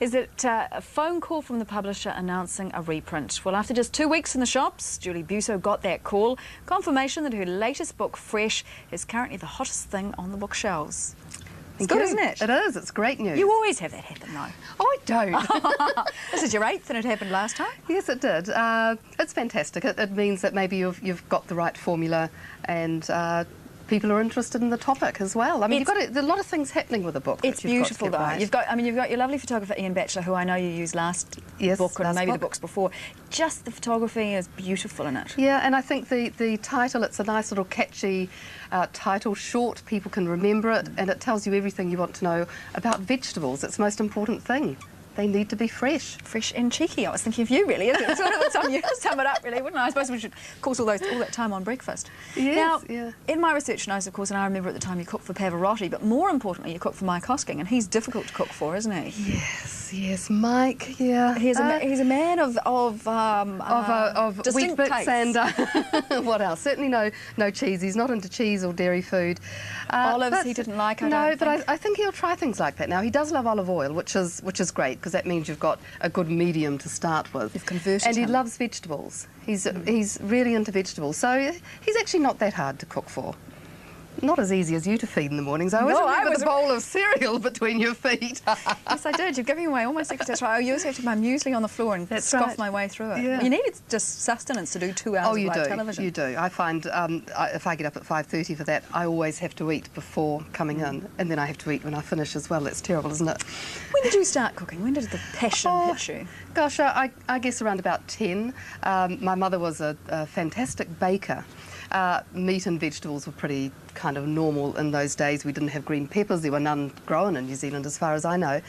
is that a phone call from the publisher announcing a reprint. Well, after just 2 weeks in the shops, Julie Biuso got that call. Confirmation that her latest book, Fresh, is currently the hottest thing on the bookshelves. It's good, isn't it? It is. It's great news. You always have that happen, though. Oh, I don't. This is your 8th and it happened last time? Yes, it did. It's fantastic. It means that maybe you've got the right formula and people are interested in the topic as well. I mean, there's a lot of things happening with the book. It's beautiful, though. Right. You've got your lovely photographer Ian Batchelor, who I know you used last book and maybe the books before. Just the photography is beautiful in it. Yeah, and I think the title, it's a nice little catchy title, short, people can remember it, and it tells you everything you want to know about vegetables. It's the most important thing. They need to be fresh. Fresh and cheeky. I was thinking of you, really. It's sort of on you to sum it up, really, wouldn't I? I suppose we should, of course, all that time on breakfast. Yes, now, yeah. In my research notes, of course, and I remember at the time you cooked for Pavarotti, but more importantly, you cooked for Mike Hosking, and he's difficult to cook for, isn't he? Yes, Mike. Yeah, he's a man of wheat bits and what else? Certainly no cheese. He's not into cheese or dairy food. Olives he didn't like. I think he'll try things like that. Now he does love olive oil, which is great because that means you've got a good medium to start with. You've converted and him. He loves vegetables. He's really into vegetables, so he's actually not that hard to cook for. Not as easy as you to feed in the mornings. I always remember the bowl of cereal between your feet. Yes, I did. You're giving away all my secrets. That's right. I used to have to my muesli on the floor and scoff my way through it. Yeah. You needed just sustenance to do 2 hours of live television. You do. I find if I get up at 5:30 for that, I always have to eat before coming in, and then I have to eat when I finish as well. That's terrible, isn't it? When did you start cooking? When did the passion hit you? Gosh, I guess around about 10. My mother was a fantastic baker. Meat and vegetables were pretty kind of normal in those days. We didn't have green peppers. There were none grown in New Zealand as far as I know.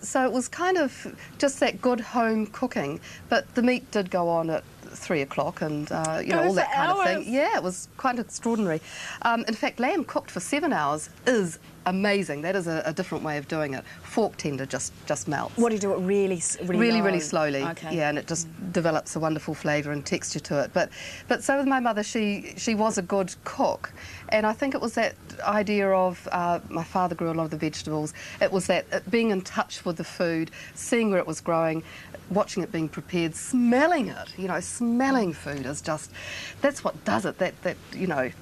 So it was kind of just that good home cooking. But the meat did go on at 3 o'clock and all that kind of thing. Yeah, it was quite extraordinary. In fact, lamb cooked for 7 hours is amazing. That is a different way of doing it. Fork tender just melts. What do you do it really slowly? Okay. Yeah, and it just develops a wonderful flavour and texture to it. But so with my mother, she was a good cook, and I think it was that idea of my father grew a lot of the vegetables. It was that being in touch with the food, seeing where it was growing, watching it being prepared, smelling it. Smelling food is just, that's what does it. That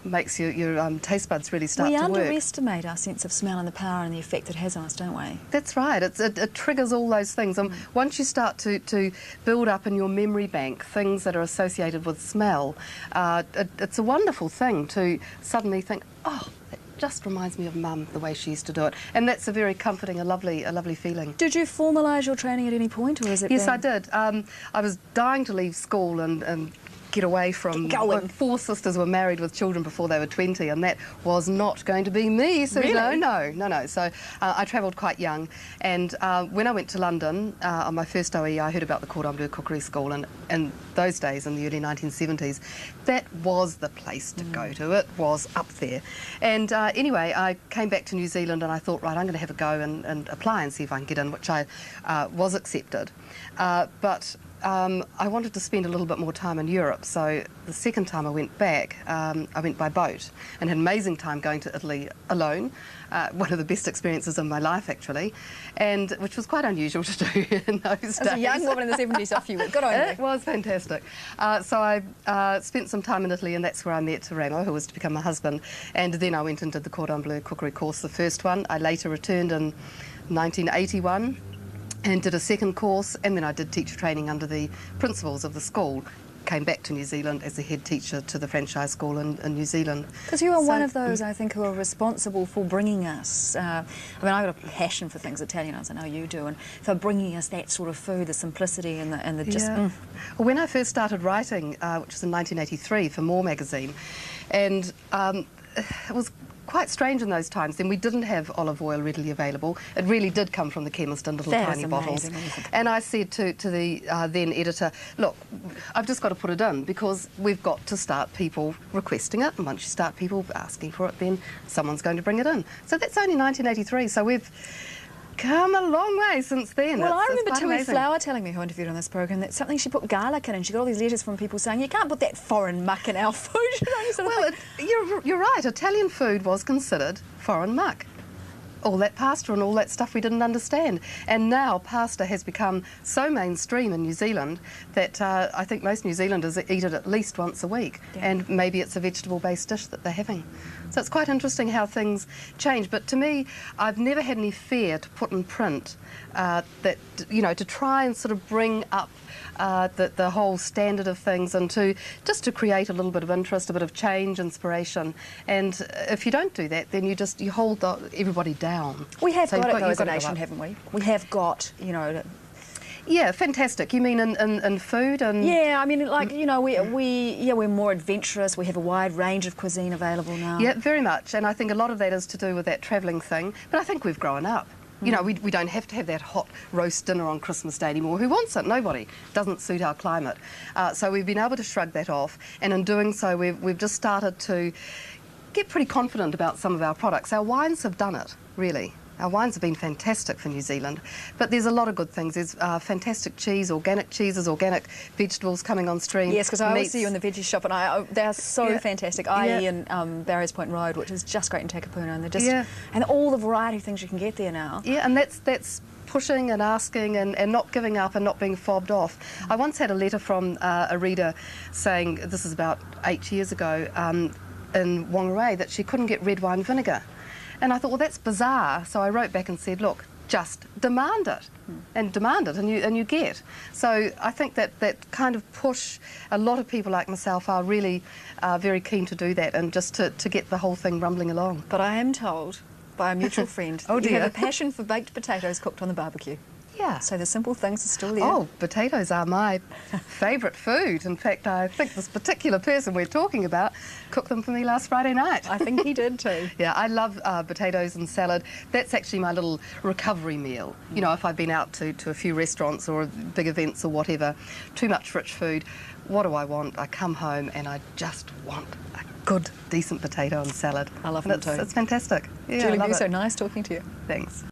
makes your taste buds really start to work. We underestimate our sense of smell and the power and the effect it has on us, don't we? That's right. It triggers all those things. And once you start to build up in your memory bank things that are associated with smell, it's a wonderful thing to suddenly think, oh, that just reminds me of Mum, the way she used to do it. And that's a very comforting, a lovely feeling. Did you formalise your training at any point, or is it? Yes, I did. I was dying to leave school and get away from... 4 sisters were married with children before they were 20, and that was not going to be me. So really? No. So I travelled quite young, and when I went to London on my first OE, I heard about the Cordon Bleu Cookery School, and in those days, in the early 1970s, that was the place to go to. It was up there. And anyway, I came back to New Zealand, and I thought, right, I'm going to have a go and apply and see if I can get in, which I was accepted. But I wanted to spend a little bit more time in Europe, so the second time I went back, I went by boat and had an amazing time going to Italy alone. One of the best experiences of my life, actually, and which was quite unusual to do in those days. As a young woman in the 70s, off you went. Good on you. It was fantastic. So I spent some time in Italy, and that's where I met Ramo, who was to become my husband, and then I went and did the Cordon Bleu cookery course, the first one. I later returned in 1981 and did a second course, and then I did teacher training under the principals of the school. Came back to New Zealand as the head teacher to the franchise school in New Zealand. Because you are one of those, I think, who are responsible for bringing us, I've got a passion for things Italian, as I know you do, and for bringing us that sort of food, the simplicity and the just... Well, when I first started writing, which was in 1983 for More magazine, and it was quite strange in those times. Then we didn't have olive oil readily available. It really did come from the chemist in little tiny bottles. And I said to the then editor, look, I've just got to put it in because we've got to start people requesting it, and once you start people asking for it, then someone's going to bring it in. So that's only 1983, so we've come a long way since then. Well, I remember Tui Flower telling me, who interviewed on this programme, that something she put garlic in, and she got all these letters from people saying, you can't put that foreign muck in our food. Well, you're right. Italian food was considered foreign muck. all that pasta and all that stuff we didn't understand. And now pasta has become so mainstream in New Zealand that I think most New Zealanders eat it at least once a week, and maybe it's a vegetable-based dish that they're having. So it's quite interesting how things change. But to me, I've never had any fear to put in print that, you know, to try and sort of bring up the whole standard of things, and just to create a little bit of interest, a bit of change, inspiration. And if you don't do that, then you hold everybody down. We have so got it though as a go nation, haven't we? We have got, you know. Yeah, fantastic. You mean in food and? Yeah, I mean, like, you know, we're more adventurous. We have a wide range of cuisine available now. Yeah, very much. And I think a lot of that is to do with that travelling thing. But I think we've grown up. You know, we don't have to have that hot roast dinner on Christmas Day anymore. Who wants it? Nobody. Doesn't suit our climate. So we've been able to shrug that off, and in doing so, we've just started to get pretty confident about some of our products. Our wines have done it, really. Our wines have been fantastic for New Zealand, but there's a lot of good things. There's fantastic cheese, organic cheeses, organic vegetables coming on stream. Yes, because I always see you in the veggie shop, and they're so fantastic. I.e. in Barriers Point Road, which is just great in Takapuna, and they're just and all the variety of things you can get there now. Yeah, and that's pushing and asking and not giving up and not being fobbed off. I once had a letter from a reader saying, this is about 8 years ago, in Whangarei, that she couldn't get red wine vinegar. And I thought, well, that's bizarre. So I wrote back and said, look, just demand it, and demand it, and you get. So I think that kind of push, a lot of people like myself are really very keen to do that, and just to get the whole thing rumbling along. But I am told by a mutual friend that you have a passion for baked potatoes cooked on the barbecue. Yeah. So the simple things are still there. Oh, potatoes are my favourite food. In fact, I think this particular person we're talking about cooked them for me last Friday night. I think he did too. Yeah, I love potatoes and salad. That's actually my little recovery meal. You know, if I've been out to a few restaurants or big events or whatever, too much rich food, what do I want? I come home and I just want a good, decent potato and salad. I love them too. It's fantastic. Yeah, Julie Biuso, nice talking to you. Thanks.